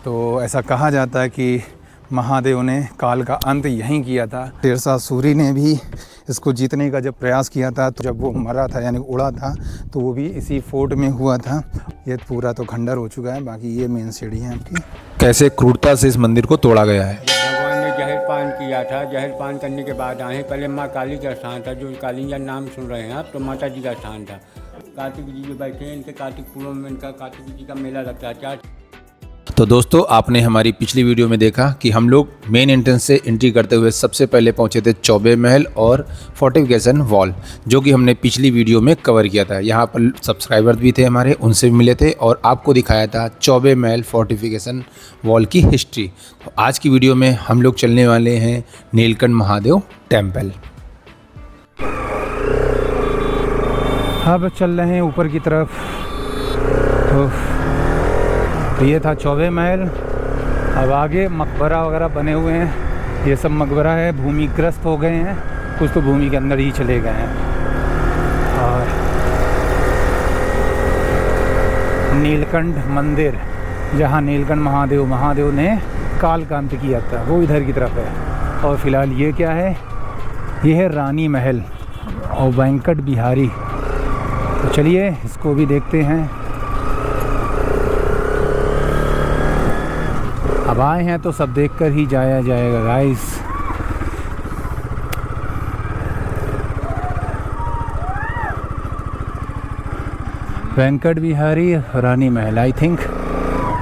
तो ऐसा कहा जाता है कि महादेव ने काल का अंत यहीं किया था। शेरशाह सूरी ने भी इसको जीतने का जब प्रयास किया था, तो जब वो मरा था यानी उड़ा था, तो वो भी इसी फोर्ट में हुआ था। ये पूरा तो खंडर हो चुका है, बाकी ये मेन सीढ़ी है आपकी। कैसे क्रूरता से इस मंदिर को तोड़ा गया है। भगवान ने जहर पान किया था, जहर पान करने के बाद आए, पहले माँ काली का स्थान था, जो कालिंजा नाम सुन रहे हैं आप, तो माता जी का स्थान था। कार्तिक जी जो बैठे हैं, इनके कार्तिक पूर्णिमा में इनका कार्तिक जी का मेला लगता है। तो दोस्तों, आपने हमारी पिछली वीडियो में देखा कि हम लोग मेन एंट्रेंस से एंट्री करते हुए सबसे पहले पहुंचे थे चौबे महल और फोर्टिफिकेशन वॉल, जो कि हमने पिछली वीडियो में कवर किया था। यहां पर सब्सक्राइबर भी थे हमारे, उनसे भी मिले थे और आपको दिखाया था चौबे महल फोर्टिफिकेशन वॉल की हिस्ट्री। तो आज की वीडियो में हम लोग चलने वाले हैं नीलकंठ महादेव टेम्पल। अब चल रहे हैं ऊपर की तरफ। तो ये था चौबे महल। अब आगे मकबरा वगैरह बने हुए हैं, ये सब मकबरा है। भूमिग्रस्त हो गए हैं, कुछ तो भूमि के अंदर ही चले गए हैं। और नीलकंठ मंदिर, जहाँ नीलकंठ महादेव ने काल का अंत किया था, वो इधर की तरफ है। और फिलहाल ये क्या है, ये है रानी महल और वेंकट बिहारी। तो चलिए इसको भी देखते हैं। अब आए हैं तो सब देखकर ही जाया जाएगा guys. Venkat Bihari Rani Mahal. I think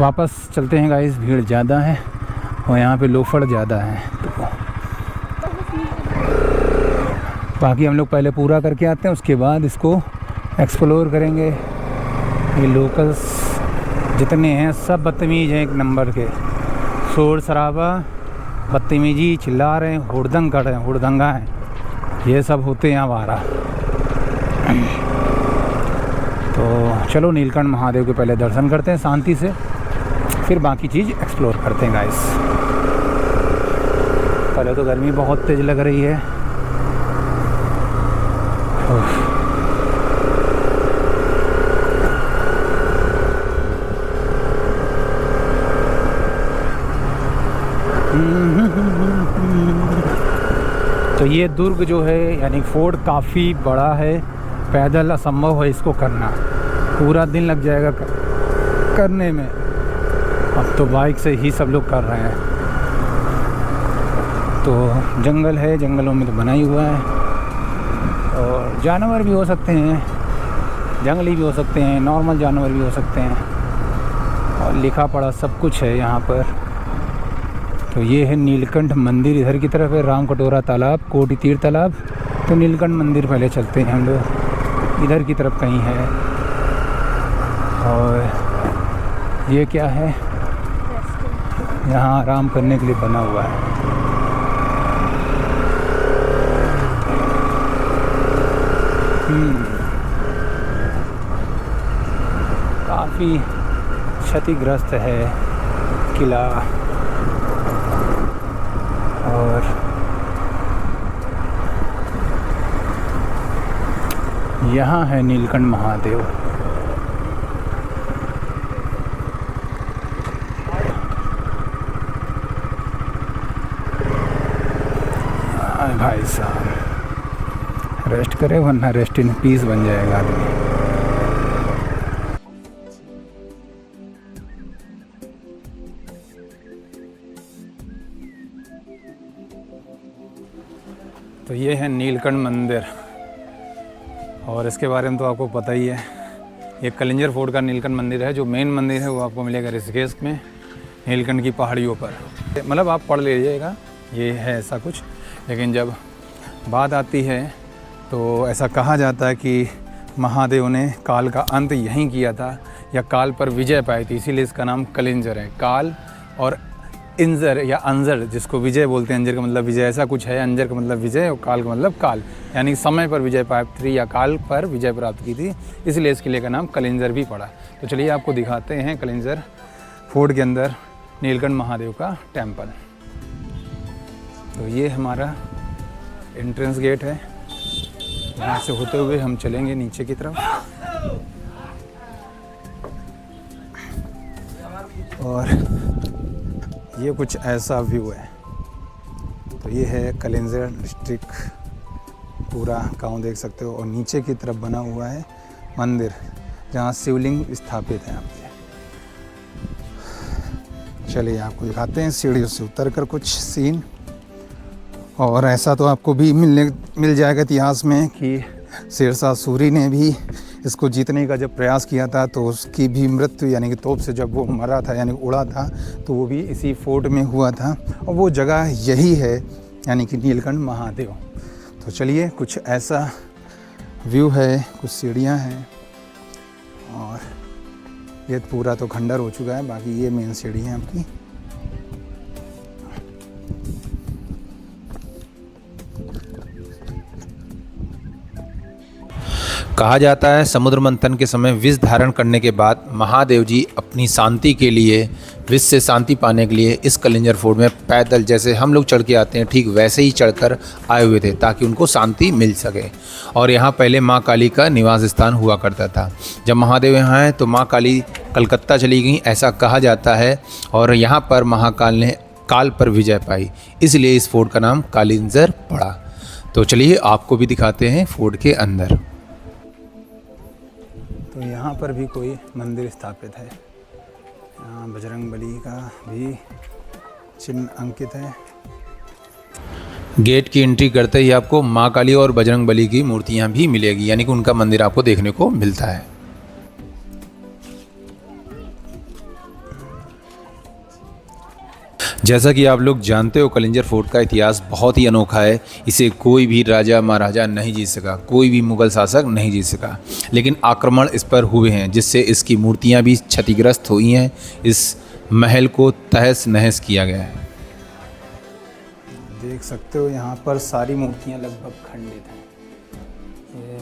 वापस चलते हैं गाइस, भीड़ ज़्यादा है और यहाँ पे लोफड़ ज़्यादा है। तो बाकी हम लोग पहले पूरा करके आते हैं, उसके बाद इसको एक्सप्लोर करेंगे। ये लोकल्स जितने हैं सब बदतमीज़ हैं, एक नंबर के। शोर शराबा, बदतमीजी, चिल्ला रहे हैं, हुड़दंग कर रहे हैं, हुड़दंगा हैं, ये सब होते हैं आवारा। तो चलो नीलकंठ महादेव के पहले दर्शन करते हैं शांति से, फिर बाकी चीज़ एक्सप्लोर करते हैं गाइस। पहले तो गर्मी बहुत तेज़ लग रही है। तो ये दुर्ग जो है यानी फोर्ट काफ़ी बड़ा है, पैदल असंभव है इसको करना, पूरा दिन लग जाएगा करने में। अब तो बाइक से ही सब लोग कर रहे हैं। तो जंगल है, जंगलों में तो बना ही हुआ है, और जानवर भी हो सकते हैं, जंगली भी हो सकते हैं, नॉर्मल जानवर भी हो सकते हैं, और लिखा पढ़ा सब कुछ है यहाँ पर। तो ये है नीलकंठ मंदिर, इधर की तरफ है राम कटोरा तालाब, कोटी तीर्थ तालाब। तो नीलकंठ मंदिर पहले चलते हैं हम लोग, इधर की तरफ कहीं है। और ये क्या है, यहाँ आराम करने के लिए बना हुआ है। काफ़ी क्षतिग्रस्त है किला। और यहाँ है नीलकंठ महादेव। भाई साहब रेस्ट करे, वरना रेस्ट इन पीस बन जाएगा आदमी। तो ये है नीलकंठ मंदिर, और इसके बारे में तो आपको पता ही है। ये कलिंजर फोर्ट का नीलकंठ मंदिर है। जो मेन मंदिर है वो आपको मिलेगा ऋषिकेश में, नीलकंठ की पहाड़ियों पर। मतलब आप पढ़ लीजिएगा, ये है ऐसा कुछ। लेकिन जब बात आती है तो ऐसा कहा जाता है कि महादेव ने काल का अंत यहीं किया था, या काल पर विजय पाई थी, इसीलिए इसका नाम कलिंजर है। काल और इंजर या अंजर, जिसको विजय बोलते हैं, अंजर का मतलब विजय, ऐसा कुछ है। अंजर का मतलब विजय और काल का मतलब काल, यानी समय पर विजय प्राप्त थी या काल पर विजय प्राप्त की थी, इसलिए इस किले का नाम कलिंजर भी पड़ा। तो चलिए आपको दिखाते हैं कलिंजर फोर्ट के अंदर नीलकंठ महादेव का टेम्पल। तो ये हमारा एंट्रेंस गेट है, यहाँ से होते हुए हम चलेंगे नीचे की तरफ। और ये कुछ ऐसा व्यू है। तो ये है कलिंजर डिस्ट्रिक्ट पूरा गाँव देख सकते हो, और नीचे की तरफ बना हुआ है मंदिर जहाँ शिवलिंग स्थापित है। आपके चलिए आपको दिखाते हैं सीढ़ियों से उतर कर कुछ सीन। और ऐसा तो आपको भी मिल जाएगा इतिहास में कि शेरशाह सूरी ने भी इसको जीतने का जब प्रयास किया था तो उसकी भी मृत्यु यानी कि तोप से जब वो मरा था यानी उड़ा था तो वो भी इसी फोर्ट में हुआ था, और वो जगह यही है यानी कि नीलकंठ महादेव। तो चलिए कुछ ऐसा व्यू है, कुछ सीढ़ियाँ हैं, और ये पूरा तो खंडर हो चुका है, बाकी ये मेन सीढ़ी है आपकी। कहा जाता है समुद्र मंथन के समय विष धारण करने के बाद महादेव जी अपनी शांति के लिए, विष से शांति पाने के लिए इस कलिंजर फोर्ट में पैदल जैसे हम लोग चढ़ के आते हैं ठीक वैसे ही चढ़कर आए हुए थे ताकि उनको शांति मिल सके। और यहाँ पहले माँ काली का निवास स्थान हुआ करता था। जब महादेव यहाँ आए तो माँ काली कलकत्ता चली गई ऐसा कहा जाता है, और यहाँ पर महाकाल ने काल पर विजय पाई, इसलिए इस फोर्ट का नाम कलिंजर पड़ा। तो चलिए आपको भी दिखाते हैं फोर्ट के अंदर। तो यहाँ पर भी कोई मंदिर स्थापित है। यहाँ बजरंगबली का भी चिन्ह अंकित है। गेट की एंट्री करते ही आपको माँ काली और बजरंगबली की मूर्तियाँ भी मिलेगी, यानी कि उनका मंदिर आपको देखने को मिलता है। जैसा कि आप लोग जानते हो कलिंजर फोर्ट का इतिहास बहुत ही अनोखा है। इसे कोई भी राजा महाराजा नहीं जीत सका, कोई भी मुगल शासक नहीं जीत सका, लेकिन आक्रमण इस पर हुए हैं जिससे इसकी मूर्तियां भी क्षतिग्रस्त हुई हैं। इस महल को तहस नहस किया गया है। देख सकते हो यहाँ पर सारी मूर्तियाँ लगभग खंडित हैं। ये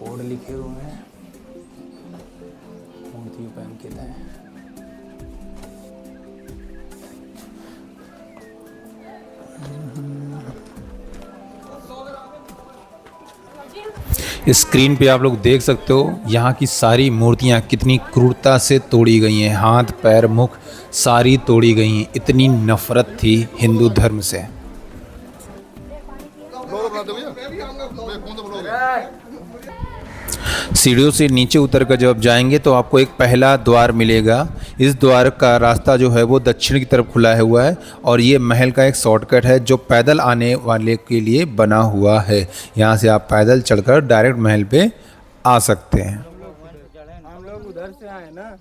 कोड लिखे हुए हैं, मूर्तियों पर अंकित है। स्क्रीन पे आप लोग देख सकते हो यहाँ की सारी मूर्तियाँ कितनी क्रूरता से तोड़ी गई हैं। हाथ पैर मुख सारी तोड़ी गई हैं, इतनी नफरत थी हिंदू धर्म से। सीढ़ियों से नीचे उतर कर जब जाएंगे तो आपको एक पहला द्वार मिलेगा। इस द्वार का रास्ता जो है वो दक्षिण की तरफ खुला हुआ है, और ये महल का एक शॉर्टकट है जो पैदल आने वाले के लिए बना हुआ है। यहाँ से आप पैदल चढ़कर डायरेक्ट महल पे आ सकते हैं। हम लोग उधर से आए ना।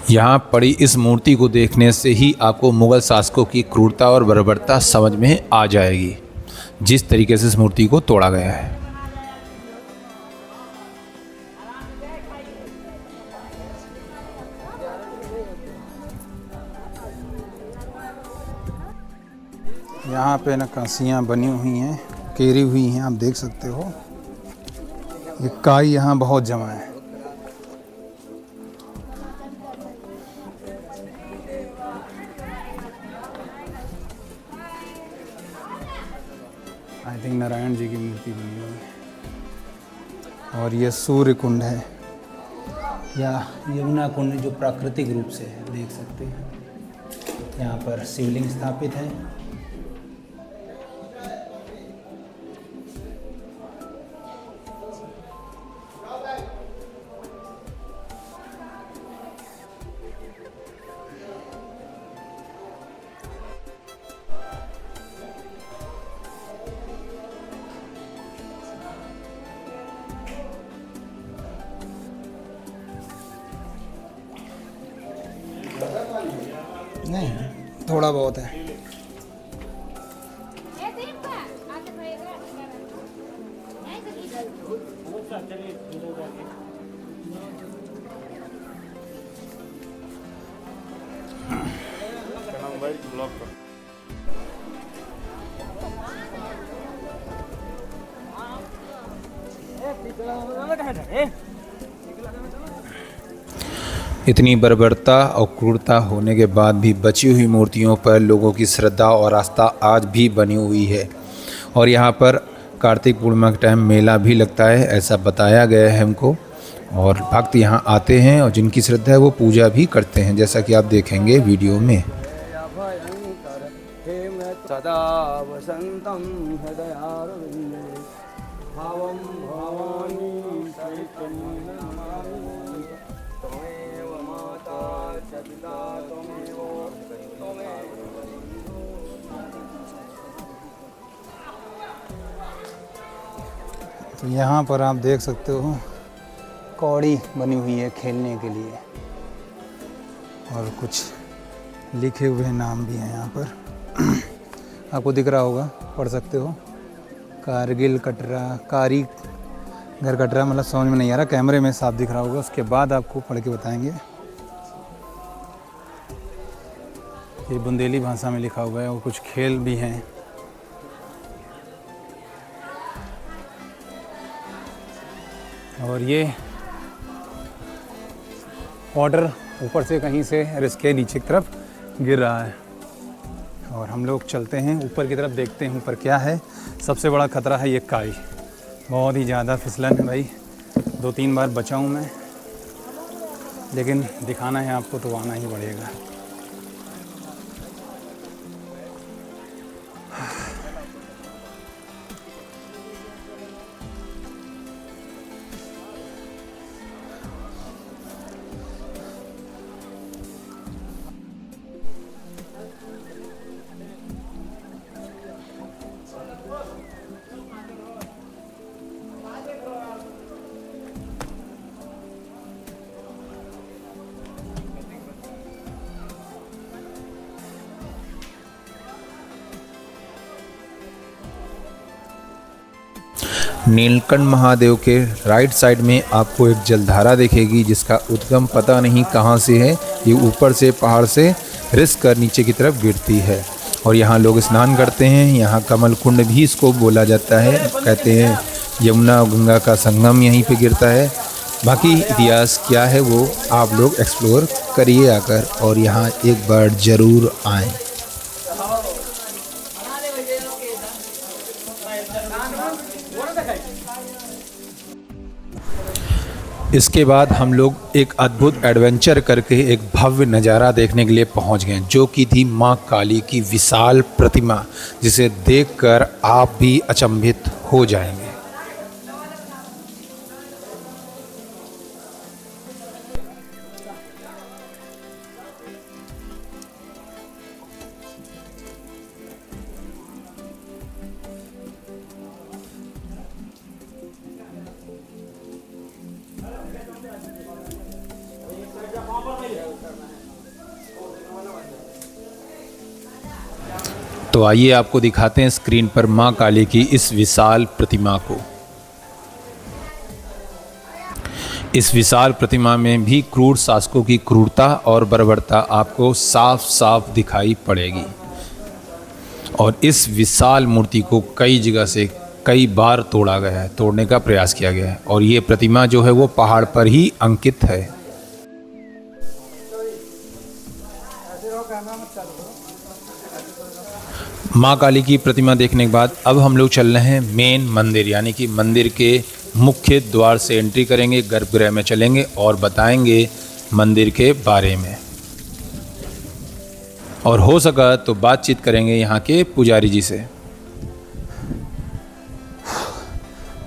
यहाँ पड़ी इस मूर्ति को देखने से ही आपको मुगल शासकों की क्रूरता और बर्बरता समझ में आ जाएगी, जिस तरीके से इस मूर्ति को तोड़ा गया है। यहाँ पे नक्काशियाँ बनी हुई हैं, केरी हुई हैं, आप देख सकते हो। ये काई यहाँ बहुत जमा है। आई थिंक नारायण जी की मूर्ति बनी हुई है। और ये सूर्य कुंड है या यमुना कुंड जो प्राकृतिक रूप से है, देख सकते हैं। यहाँ पर शिवलिंग स्थापित है। नहीं, थोड़ा बहुत है। इतनी बर्बरता और क्रूरता होने के बाद भी बची हुई मूर्तियों पर लोगों की श्रद्धा और आस्था आज भी बनी हुई है। और यहाँ पर कार्तिक पूर्णिमा के टाइम मेला भी लगता है, ऐसा बताया गया है हमको। और भक्त यहाँ आते हैं और जिनकी श्रद्धा है वो पूजा भी करते हैं, जैसा कि आप देखेंगे वीडियो में। सदा वसन्तं हृदयारविन्दे भावं भवानी चैतन्यं नमामि त्वमेव माता च पिता त्वमेव तो यहाँ पर आप देख सकते हो कौड़ी बनी हुई है खेलने के लिए और कुछ लिखे हुए नाम भी हैं यहाँ पर। आपको दिख रहा होगा, पढ़ सकते हो। कारगिल कटरा, कारी घर कटरा, मतलब समझ में नहीं आ रहा, कैमरे में साफ दिख रहा होगा, उसके बाद आपको पढ़ के बताएंगे। ये बुंदेली भाषा में लिखा हुआ है और कुछ खेल भी हैं। और ये वाटर ऊपर से कहीं से रिस्के नीचे की तरफ गिर रहा है और हम लोग चलते हैं ऊपर की तरफ, देखते हैं ऊपर क्या है। सबसे बड़ा ख़तरा है ये काई, बहुत ही ज़्यादा फिसलन है भाई। 2-3 बार बचा हूँ मैं, लेकिन दिखाना है आपको तो आना ही पड़ेगा। नीलकंठ महादेव के राइट साइड में आपको एक जलधारा दिखेगी, जिसका उद्गम पता नहीं कहाँ से है। ये ऊपर से पहाड़ से रिस कर नीचे की तरफ गिरती है और यहाँ लोग स्नान करते हैं। यहाँ कमल कुंड भी इसको बोला जाता है, कहते हैं यमुना और गंगा का संगम यहीं पे गिरता है। बाकी इतिहास क्या है वो आप लोग एक्सप्लोर करिए आकर, और यहाँ एक बार ज़रूर आएँ। इसके बाद हम लोग एक अद्भुत एडवेंचर करके एक भव्य नज़ारा देखने के लिए पहुंच गए, जो कि थी माँ काली की विशाल प्रतिमा, जिसे देखकर आप भी अचंभित हो जाएंगे। तो आइए आपको दिखाते हैं स्क्रीन पर माँ काली की इस विशाल प्रतिमा को। इस विशाल प्रतिमा में भी क्रूर शासकों की क्रूरता और बर्बरता आपको साफ साफ दिखाई पड़ेगी। और इस विशाल मूर्ति को कई जगह से कई बार तोड़ा गया है, तोड़ने का प्रयास किया गया है, और ये प्रतिमा जो है वो पहाड़ पर ही अंकित है। माँ काली की प्रतिमा देखने के बाद अब हम लोग चल रहे हैं मेन मंदिर, यानी कि मंदिर के मुख्य द्वार से एंट्री करेंगे, गर्भगृह में चलेंगे और बताएंगे मंदिर के बारे में, और हो सका तो बातचीत करेंगे यहाँ के पुजारी जी से।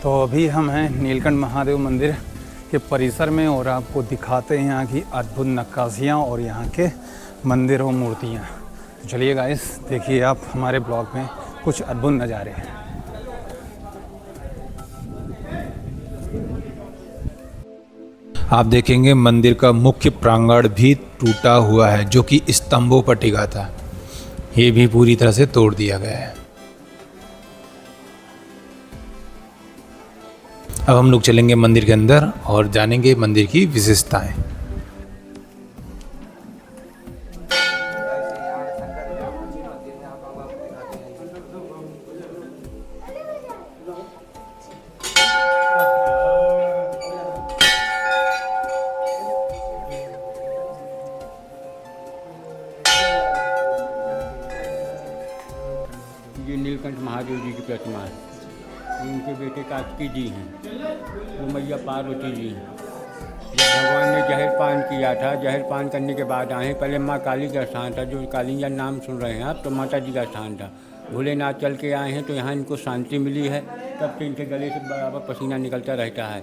तो अभी हम हैं नीलकंठ महादेव मंदिर के परिसर में और आपको दिखाते हैं यहाँ की अद्भुत नक्काशियाँ और यहाँ के मंदिर और मूर्तियाँ। चलिए गाइस, देखिए आप हमारे ब्लॉग में कुछ अद्भुत नज़ारे हैं। आप देखेंगे मंदिर का मुख्य प्रांगण भी टूटा हुआ है, जो कि स्तंभों पर टिका था। ये भी पूरी तरह से तोड़ दिया गया है। अब हम लोग चलेंगे मंदिर के अंदर और जानेंगे मंदिर की विशेषताएं। ये नीलकंठ महादेव जी की प्रतिमा है। उनके बेटे कार्तिकी जी हैं, वो मैया पार्वती जी हैं। भगवान ने जहर पान किया था, जहर पान करने के बाद आए। पहले माँ काली का स्थान था, जो कालिंजा नाम सुन रहे हैं आप, तो माता जी का स्थान था। भोलेनाथ चल के आए हैं तो यहाँ इनको शांति मिली है। तब से इनके गले से बराबर पसीना निकलता रहता है।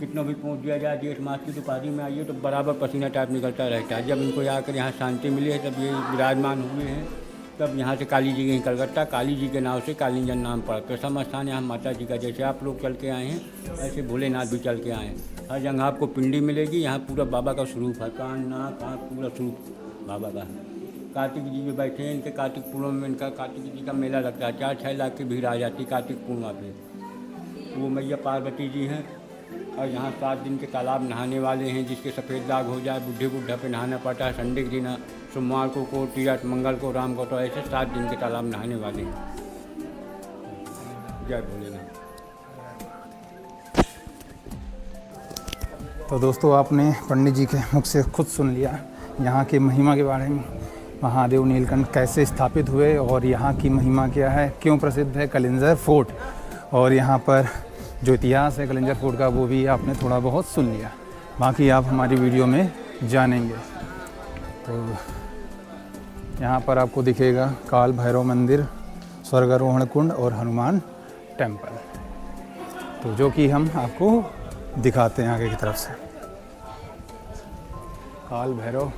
कितना भी पहुँच दिया जाए, जेठ मास की दोपहरी में आइए तो बराबर पसीना टाइप निकलता रहता है। जब इनको आकर यहाँ शांति मिली है तब ये विराजमान हुए हैं। तब यहाँ से काली जी के कलकत्ता काली जी के नाम से कालिंजन नाम पड़ा। प्रथम स्थान यहाँ माता जी का, जैसे आप लोग चल के आए हैं ऐसे भोलेनाथ भी चल के आए हैं। हर जगह आपको पिंडी मिलेगी। यहाँ पूरा बाबा का स्वरूप है, कान नाक आँख पूरा स्वरूप बाबा का है। कार्तिक जी जो बैठे हैं, इनके कार्तिक पूर्णिमा में इनका कार्तिक जी का मेला लगता है। 4-6 लाख की भीड़ आ जाती है कार्तिक पूर्णिमा पे। वो मैया पार्वती जी हैं। और यहाँ 7 दिन के तालाब नहाने वाले हैं, जिसके सफ़ेद दाग हो जाए बुढ़े बुढ़ा पे नहाना पड़ता है। संडे के दिन, सोमवार को तीरथ, मंगल को, राम को, तो ऐसे 7 दिन के तालाब नहाने वाले हैं। जय भोलेनाथ। तो दोस्तों, आपने पंडित जी के मुख से खुद सुन लिया यहाँ की महिमा के बारे में। महादेव नीलकंठ कैसे स्थापित हुए और यहाँ की महिमा क्या है, क्यों प्रसिद्ध है कलिंजर फोर्ट, और यहाँ पर जो इतिहास है कलिंजर फोर्ट का वो भी आपने थोड़ा बहुत सुन लिया। बाकी आप हमारी वीडियो में जानेंगे। तो यहाँ पर आपको दिखेगा काल भैरव मंदिर, स्वर्गारोहण कुंड और हनुमान टेम्पल, तो जो कि हम आपको दिखाते हैं आगे की तरफ से। काल भैरव